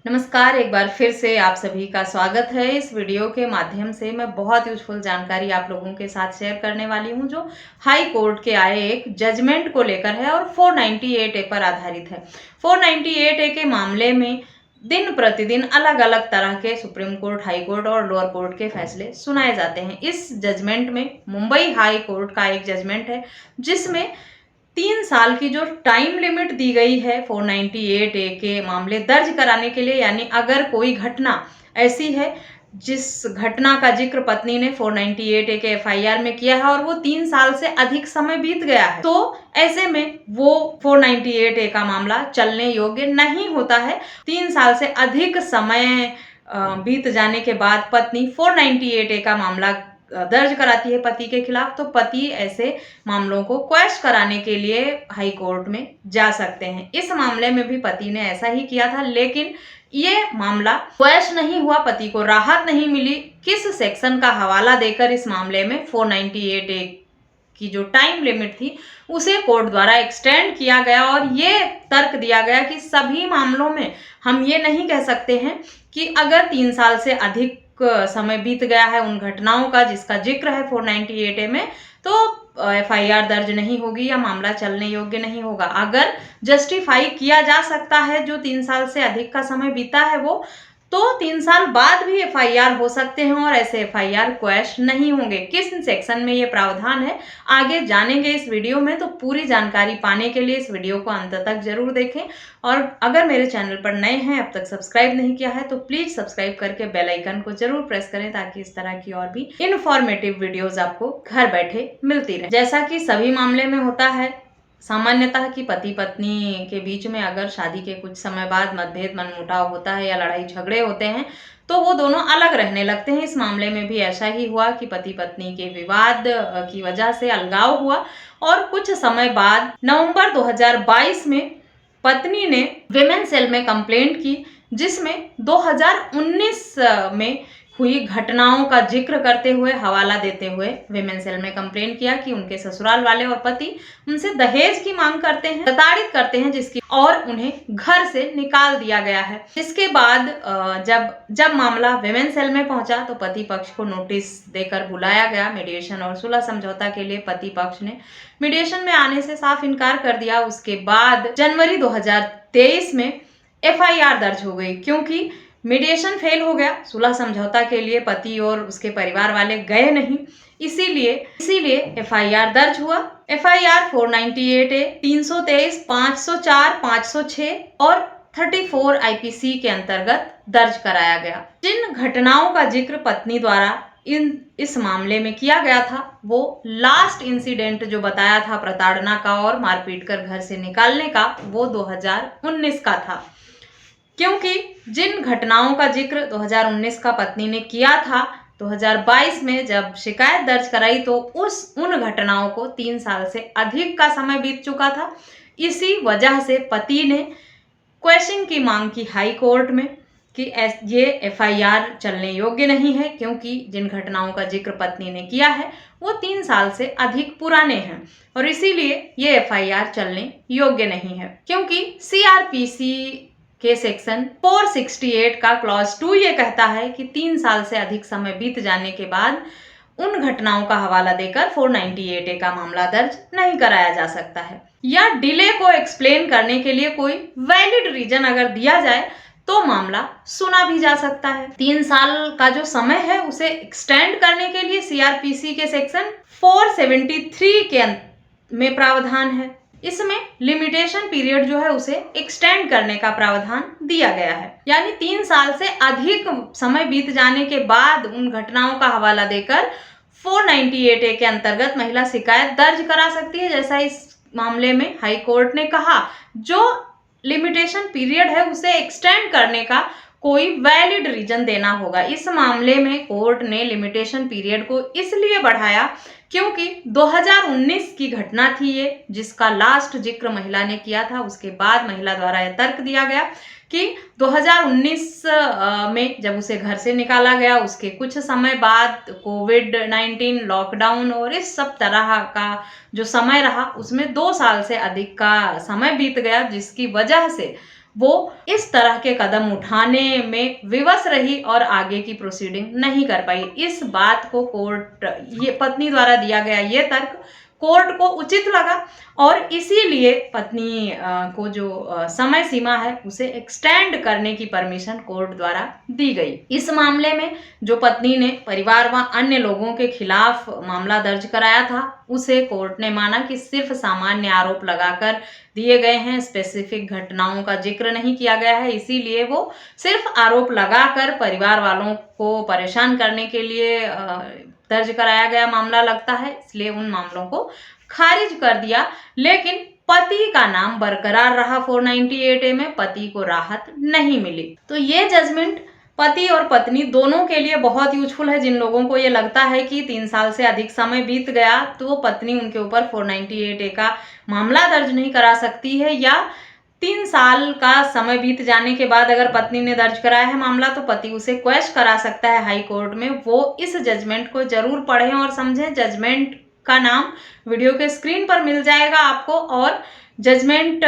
नमस्कार, एक बार फिर से आप सभी का स्वागत है। इस वीडियो के माध्यम से मैं बहुत यूज़फुल जानकारी आप लोगों के साथ शेयर करने वाली हूं, जो हाई कोर्ट के आए एक जजमेंट को लेकर है और 498 ए पर आधारित है। 498 ए के मामले में दिन प्रतिदिन अलग अलग तरह के सुप्रीम कोर्ट, हाई कोर्ट और लोअर कोर्ट के फैसले सुनाए जाते हैं। इस जजमेंट में मुंबई हाई कोर्ट का एक जजमेंट है, जिसमें 3 साल की जो टाइम लिमिट दी गई है 498 ए के मामले दर्ज कराने के लिए, यानी अगर कोई घटना ऐसी है जिस घटना का जिक्र पत्नी ने 498 ए के एफआईआर में किया है और वो 3 साल से अधिक समय बीत गया है, तो ऐसे में वो 498 ए का मामला चलने योग्य नहीं होता है। 3 साल से अधिक समय बीत जाने के बाद पत्नी 498 ए का मामला दर्ज कराती है पति के खिलाफ, तो पति ऐसे मामलों को क्वैश कराने के लिए हाई कोर्ट में जा सकते हैं। इस मामले में भी पति ने ऐसा ही किया था, लेकिन ये मामला क्वैश नहीं हुआ, पति को राहत नहीं मिली। किस सेक्शन का हवाला देकर इस मामले में 498 ए की जो टाइम लिमिट थी उसे कोर्ट द्वारा एक्सटेंड किया गया और ये तर्क दिया गया कि सभी मामलों में हम ये नहीं कह सकते हैं कि अगर 3 साल से अधिक समय बीत गया है उन घटनाओं का जिसका जिक्र है 498 ए में, तो एफआईआर दर्ज नहीं होगी या मामला चलने योग्य नहीं होगा। अगर जस्टिफाई किया जा सकता है जो 3 साल से अधिक का समय बीता है वो, तो 3 साल बाद भी एफआईआर हो सकते हैं और ऐसे एफआईआर क्वैश नहीं होंगे। किस सेक्शन में ये प्रावधान है आगे जानेंगे इस वीडियो में, तो पूरी जानकारी पाने के लिए इस वीडियो को अंत तक जरूर देखें। और अगर मेरे चैनल पर नए हैं, अब तक सब्सक्राइब नहीं किया है, तो प्लीज सब्सक्राइब करके बेल आइकन को जरूर प्रेस करें ताकि इस तरह की और भी इंफॉर्मेटिव वीडियोज आपको घर बैठे मिलती रहे। जैसा कि सभी मामले में होता है सामान्यतः कि पति पत्नी के बीच में अगर शादी के कुछ समय बाद मतभेद, मनमुटाव होता है या लड़ाई झगड़े होते हैं, तो वो दोनों अलग रहने लगते हैं। इस मामले में भी ऐसा ही हुआ कि पति पत्नी के विवाद की वजह से अलगाव हुआ और कुछ समय बाद नवंबर 2022 में पत्नी ने विमेन सेल में कंप्लेंट की, जिसमें 2019 में हुई घटनाओं का जिक्र करते हुए, हवाला देते हुए विमेन सेल में कंप्लेंट किया कि उनके ससुराल वाले और पति उनसे दहेज की मांग करते हैं, प्रताड़ित करते हैं, जिसकी और उन्हें घर से निकाल दिया गया है। इसके बाद जब मामला विमेन सेल में पहुंचा तो पति पक्ष को नोटिस देकर बुलाया गया। मीडिएशन और सुलह समझौता के लिए पति पक्ष ने मीडिएशन में आने से साफ इनकार कर दिया। उसके बाद जनवरी 2023 में एफआईआर दर्ज हो गई, क्योंकि मीडिएशन फेल हो गया। सुलह समझौता के लिए पति और उसके परिवार वाले गए नहीं, इसीलिए एफआईआर दर्ज हुआ। एफआईआर 498 ए 323, 504, 506 और 34 आईपीसी के अंतर्गत दर्ज कराया गया। जिन घटनाओं का जिक्र पत्नी द्वारा इस मामले में किया गया था, वो लास्ट इंसिडेंट जो बताया था प्रताड़ना का और मारपीट कर घर से निकालने का, वो 2019 का था। क्योंकि जिन घटनाओं का जिक्र 2019 का पत्नी ने किया था, 2022 में जब शिकायत दर्ज कराई तो उन घटनाओं को 3 साल से अधिक का समय बीत चुका था। इसी वजह से पति ने क्वैशिंग की मांग की हाई कोर्ट में कि ये एफआईआर चलने योग्य नहीं है, क्योंकि जिन घटनाओं का जिक्र पत्नी ने किया है वो 3 साल से अधिक पुराने हैं और इसीलिए ये एफआईआर चलने योग्य नहीं है। क्योंकि सीआरपीसी के सेक्शन 468 का क्लॉज 2 ये कहता है कि 3 साल से अधिक समय बीत जाने के बाद उन घटनाओं का हवाला देकर 498 ए का मामला दर्ज नहीं कराया जा सकता है, या डिले को एक्सप्लेन करने के लिए कोई वैलिड रीजन अगर दिया जाए तो मामला सुना भी जा सकता है। 3 साल का जो समय है उसे एक्सटेंड करने के लिए सीआरपीसी के सेक्शन 473 में प्रावधान है। इसमें लिमिटेशन पीरियड जो है उसे एक्सटेंड करने का प्रावधान दिया गया है, यानी 3 साल से अधिक समय बीत जाने के बाद उन घटनाओं का हवाला देकर 498 ए के अंतर्गत महिला शिकायत दर्ज करा सकती है। जैसा इस मामले में हाई कोर्ट ने कहा, जो लिमिटेशन पीरियड है उसे एक्सटेंड करने का कोई वैलिड रीजन देना होगा। इस मामले में कोर्ट ने लिमिटेशन पीरियड को इसलिए बढ़ाया क्योंकि 2019 की घटना थी ये, जिसका लास्ट जिक्र महिला ने किया था। उसके बाद महिला द्वारा यह तर्क दिया गया कि 2019 में जब उसे घर से निकाला गया, उसके कुछ समय बाद कोविड-19 लॉकडाउन और इस सब तरह का जो समय रहा उसमें 2 साल से अधिक का समय बीत गया, जिसकी वजह से वो इस तरह के कदम उठाने में विवश रही और आगे की प्रोसीडिंग नहीं कर पाई। इस बात को कोर्ट, ये पत्नी द्वारा दिया गया ये तर्क कोर्ट को उचित लगा और इसीलिए पत्नी को जो समय सीमा है उसे एक्सटेंड करने की परमिशन कोर्ट द्वारा दी गई। इस मामले में जो पत्नी ने परिवार व अन्य लोगों के खिलाफ मामला दर्ज कराया था उसे कोर्ट ने माना कि सिर्फ सामान्य आरोप लगाकर दिए गए हैं, स्पेसिफिक घटनाओं का जिक्र नहीं किया गया है, इसीलिए वो सिर्फ आरोप लगाकर परिवार वालों को परेशान करने के लिए दर्ज कराया गया मामला लगता है, इसलिए उन मामलों को खारिज कर दिया। लेकिन पति का नाम बरकरार रहा 498A में, पति को राहत नहीं मिली। तो ये जजमेंट पति और पत्नी दोनों के लिए बहुत यूजफुल है। जिन लोगों को ये लगता है कि 3 साल से अधिक समय बीत गया तो पत्नी उनके ऊपर 498A का मामला दर्ज नहीं करा सकती है, या 3 साल का समय बीत जाने के बाद अगर पत्नी ने दर्ज कराया है मामला तो पति उसे क्वेश्चन करा सकता है हाई कोर्ट में। वो इस जजमेंट को जरूर पढ़ें और समझें। जजमेंट का नाम वीडियो के स्क्रीन पर मिल जाएगा आपको और जजमेंट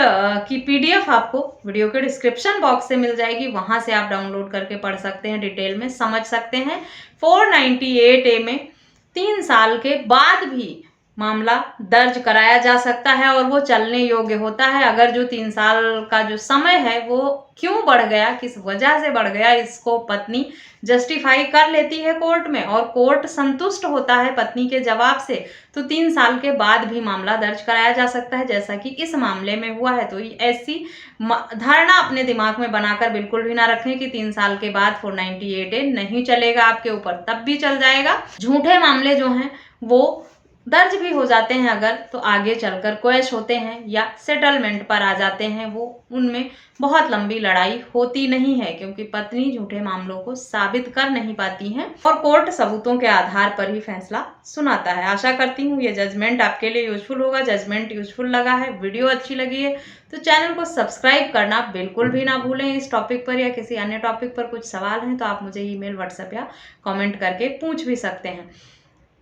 की PDF आपको वीडियो के डिस्क्रिप्शन बॉक्स से मिल जाएगी, वहां से आप डाउनलोड करके पढ़ सकते हैं, डिटेल में समझ सकते हैं। 498A में 3 साल के बाद भी मामला दर्ज कराया जा सकता है और वो चलने योग्य होता है। अगर जो 3 साल का जो समय है वो क्यों बढ़ गया, किस वजह से बढ़ गया, इसको पत्नी जस्टिफाई कर लेती है कोर्ट में और कोर्ट संतुष्ट होता है पत्नी के जवाब से, तो 3 साल के बाद भी मामला दर्ज कराया जा सकता है, जैसा कि इस मामले में हुआ है। तो ऐसी धारणा अपने दिमाग में बनाकर बिल्कुल भी ना रखें कि 3 साल के बाद 498A नहीं चलेगा आपके ऊपर, तब भी चल जाएगा। झूठे मामले जो हैं वो दर्ज भी हो जाते हैं अगर, तो आगे चलकर क्वेश होते हैं या सेटलमेंट पर आ जाते हैं, वो उनमें बहुत लंबी लड़ाई होती नहीं है क्योंकि पत्नी झूठे मामलों को साबित कर नहीं पाती हैं और कोर्ट सबूतों के आधार पर ही फैसला सुनाता है। आशा करती हूँ ये जजमेंट आपके लिए यूजफुल होगा। जजमेंट यूजफुल लगा है, वीडियो अच्छी लगी है तो चैनल को सब्सक्राइब करना बिल्कुल भी ना भूलें। इस टॉपिक पर या किसी अन्य टॉपिक पर कुछ सवाल हैं तो आप मुझे ईमेल, व्हाट्सएप या कॉमेंट करके पूछ भी सकते हैं।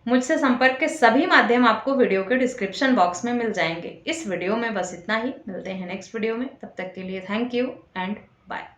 मुझसे संपर्क के सभी माध्यम आपको वीडियो के डिस्क्रिप्शन बॉक्स में मिल जाएंगे। इस वीडियो में बस इतना ही, मिलते हैं नेक्स्ट वीडियो में, तब तक के लिए थैंक यू एंड बाय।